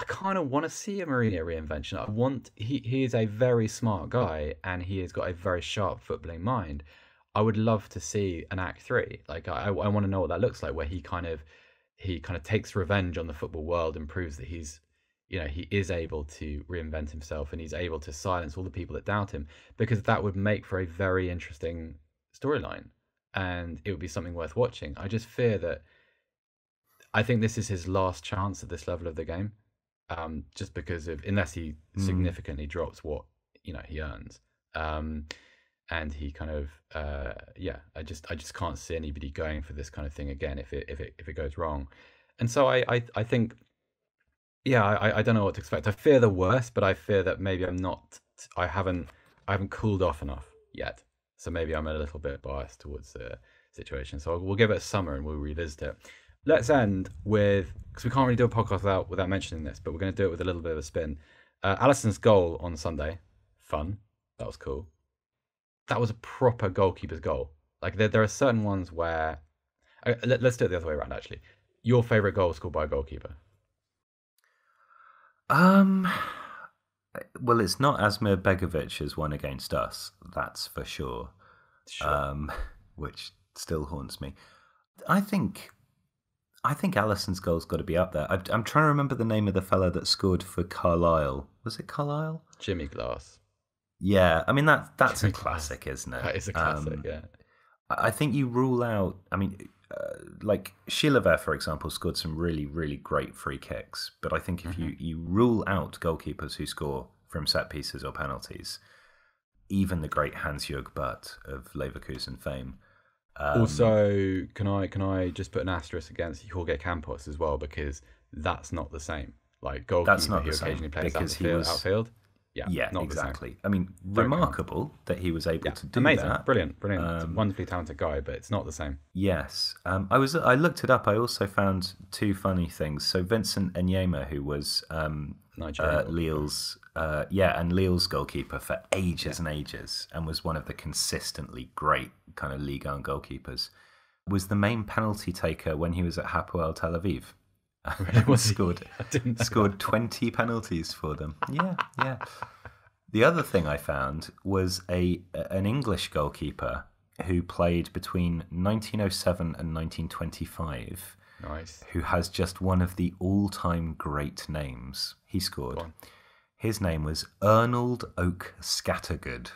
kind of want to see a Mourinho reinvention. He is a very smart guy and he has got a very sharp footballing mind. I would love to see an Act 3. Like I want to know what that looks like, where he kind of takes revenge on the football world and proves that he is able to reinvent himself and he's able to silence all the people that doubt him, because that would make for a very interesting storyline and it would be something worth watching. I just fear that I think this is his last chance at this level of the game, just because of, unless he significantly drops what he earns, and he kind of I just can't see anybody going for this kind of thing again if it goes wrong. And so I think I don't know what to expect. I fear the worst, but I fear that maybe I haven't cooled off enough yet, so maybe I'm a little bit biased towards the situation. So we'll give it a summer and we'll revisit it. Let's end with, because we can't really do a podcast without mentioning this, but we're going to do it with a little bit of a spin. Alisson's goal on Sunday, fun. That was cool. That was a proper goalkeeper's goal. Like there are certain ones where, let's do it the other way around. Actually, your favorite goal scored by a goalkeeper? Well, it's not Asmir Begovic's one against us. That's for sure. Which still haunts me. I think Alisson's goal's got to be up there. I'm trying to remember the name of the fella that scored for Carlisle. Was it Carlisle? Jimmy Glass. Yeah, I mean that's a classic, isn't it? That is a classic. Yeah. I think you rule out. I mean, like Chilavert, for example, scored some really, really great free kicks. But I think if you rule out goalkeepers who score from set pieces or penalties, even the great Hans-Jörg Butt of Leverkusen fame. Also, can I just put an asterisk against Jorge Campos as well, because that's not the same. Like goalkeeper who occasionally plays outfield. Yeah, not exactly. I mean, remarkable that he was able to do amazing. that. Brilliant. Wonderfully talented guy, but it's not the same. Yes. I looked it up. I also found two funny things. So Vincent Enyema, who was Lille's Lille's goalkeeper for ages and ages, and was one of the consistently great kind of Ligue 1 goalkeepers, was the main penalty taker when he was at Hapoel Tel Aviv. Scored 20 penalties for them. Yeah. The other thing I found was an English goalkeeper who played between 1907 and 1925. Nice. Who has just one of the all-time great names. He scored. His name was Arnold Oak Scattergood.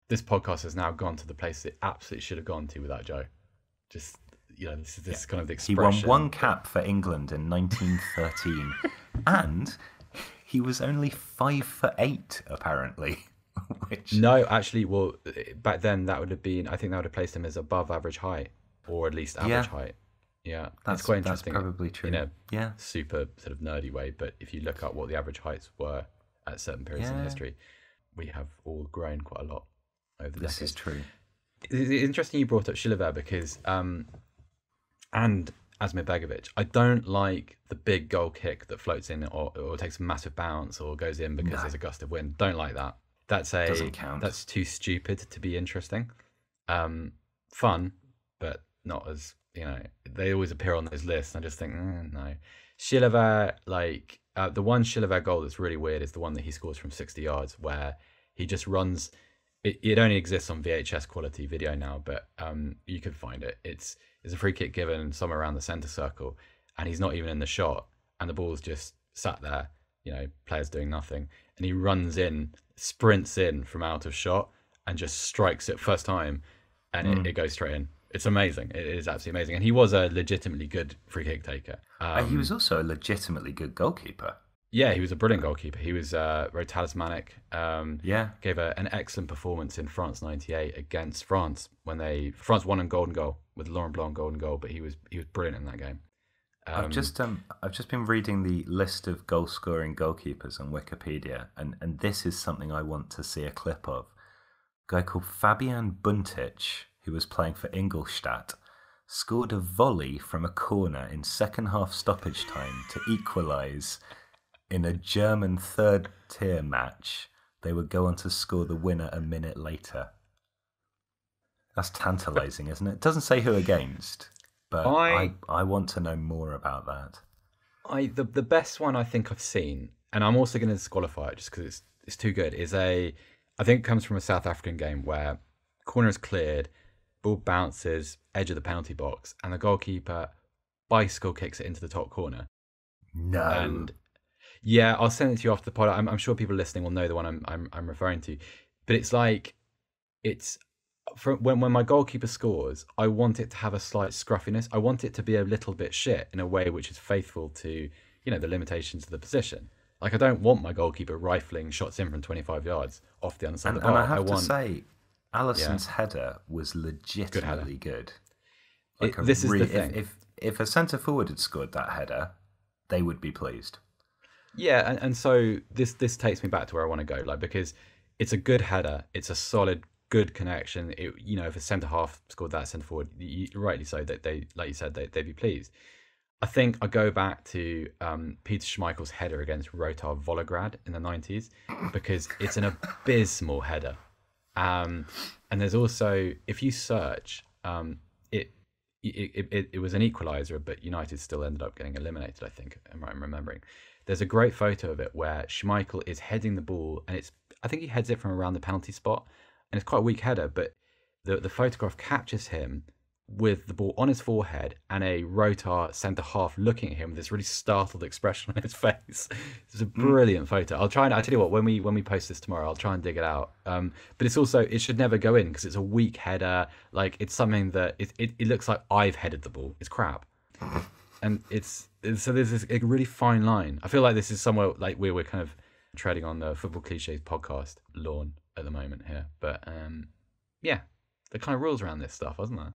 This podcast has now gone to the place it absolutely should have gone to without Joe. Just... this kind of the expression. He won one cap for England in 1913, and he was only 5'8", apparently. No, actually, well, back then that would have been. I think that would have placed him as above average height, or at least average height. Yeah, that's quite interesting. That's probably true. In a super sort of nerdy way, but if you look up what the average heights were at certain periods in history, we have all grown quite a lot. over the This decades. is true. It's interesting you brought up Chilavert because, and Asmir Begovic, I don't like the big goal kick that floats in or takes a massive bounce or goes in because there's a gust of wind. Don't like that. Doesn't count. That's too stupid to be interesting. Fun, but not as, they always appear on those lists. I just think, no. Chilavert, the one Chilavert goal that's really weird is the one that he scores from 60 yards where he just runs. It only exists on VHS quality video now, but you can find it. It's a free kick given somewhere around the centre circle, and he's not even in the shot, and the ball's just sat there, players doing nothing, and he runs in, sprints in from out of shot, and just strikes it first time, and it goes straight in. It's amazing. It is absolutely amazing, and he was a legitimately good free kick taker. He was also a legitimately good goalkeeper. Yeah, he was a brilliant goalkeeper. He was very talismanic. Gave an excellent performance in France '98 against France when France won on golden goal with Laurent Blanc golden goal. But he was brilliant in that game. I've just been reading the list of goal scoring goalkeepers on Wikipedia, and this is something I want to see a clip of. A guy called Fabian Buntic, who was playing for Ingolstadt, scored a volley from a corner in second half stoppage time to equalise. In a German third-tier match, they would go on to score the winner a minute later. That's tantalising, isn't it? It doesn't say who against, but I want to know more about that. The best one I think I've seen, and I'm also going to disqualify it just because it's too good, I think it comes from a South African game where corner is cleared, ball bounces, edge of the penalty box, and the goalkeeper bicycle kicks it into the top corner. No. And yeah, I'll send it to you after the pod. I'm sure people listening will know the one I'm referring to. But it's when my goalkeeper scores, I want it to have a slight scruffiness. I want it to be a little bit shit in a way which is faithful to, the limitations of the position. I don't want my goalkeeper rifling shots in from 25 yards off the underside of the bar. And I have to say, Alisson's header was legitimately good. This is the thing. If a centre forward had scored that header, they would be pleased. Yeah, and so this takes me back to where I want to go, because it's a good header, it's a solid, good connection. If a centre half scored that, centre forward, rightly so, that they, like you said, they'd be pleased. I think I go back to Peter Schmeichel's header against Rotar Volgograd in the 90s because it's an abysmal header. And there's also, if you search, it was an equaliser, but United still ended up getting eliminated, I think, I'm remembering. There's a great photo of it where Schmeichel is heading the ball, and I think he heads it from around the penalty spot, and it's quite a weak header, but the photograph captures him with the ball on his forehead and a Rotar centre half looking at him with this really startled expression on his face. It's a brilliant photo. I tell you what, when we post this tomorrow, I'll try and dig it out. But it's also, it should never go in because it's a weak header. It's something that it looks like I've headed the ball. It's crap. And so there's this really fine line. I feel like this is somewhere we're kind of treading on the Football Cliches podcast lawn at the moment here. But yeah, there are kind of rules around this stuff, wasn't there?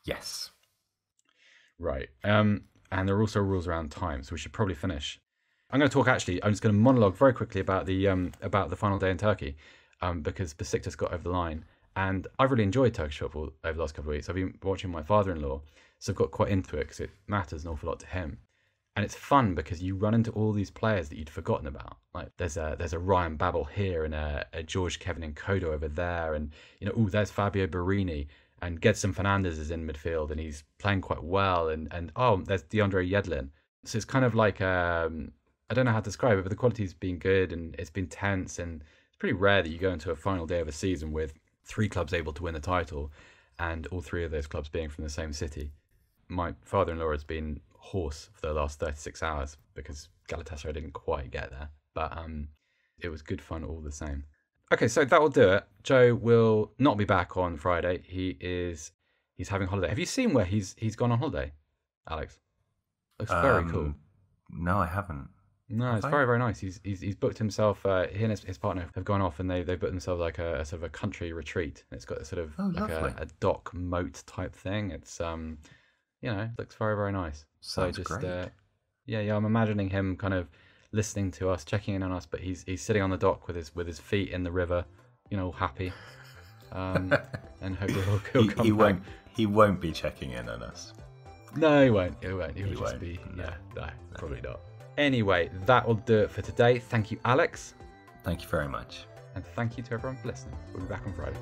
Yes. Right. And there are also rules around time, so we should probably finish. I'm going to talk, I'm just going to monologue very quickly about the final day in Turkey, because Besiktas got over the line. And I've really enjoyed Turkish football over the last couple of weeks. I've been watching my father-in-law, so I've got quite into it because it matters an awful lot to him. And it's fun because you run into all these players that you'd forgotten about. There's a Ryan Babel here and a George Kevin Nkodo over there, and there's Fabio Barini, and Gedson Fernandez is in midfield and he's playing quite well, and there's DeAndre Yedlin. So it's kind of I don't know how to describe it, but the quality's been good and it's been tense, and it's pretty rare that you go into a final day of a season with 3 clubs able to win the title, and all 3 of those clubs being from the same city. My father-in-law has been hoarse for the last 36 hours because Galatasaray didn't quite get there, but it was good fun all the same. Okay, so that will do it. Joe will not be back on Friday. He's having holiday. Have you seen where he's gone on holiday, Alex? Looks very cool. No, I haven't. No, it's very, very nice. He's booked himself. He and his partner have gone off, and they booked themselves a sort of a country retreat. And it's got a sort of a dock moat type thing. It's looks very, very nice. Sounds great. Yeah. I'm imagining him kind of listening to us, checking in on us, but he's sitting on the dock with his feet in the river, happy. And hopefully he'll come back. He won't be checking in on us. No, he won't. He'll just be. No, probably not. Anyway, that will do it for today. Thank you, Alex. Thank you very much. And thank you to everyone for listening. We'll be back on Friday.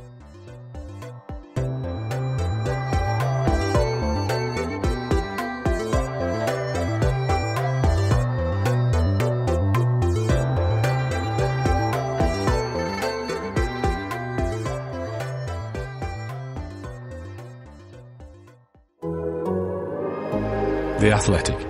The Athletic.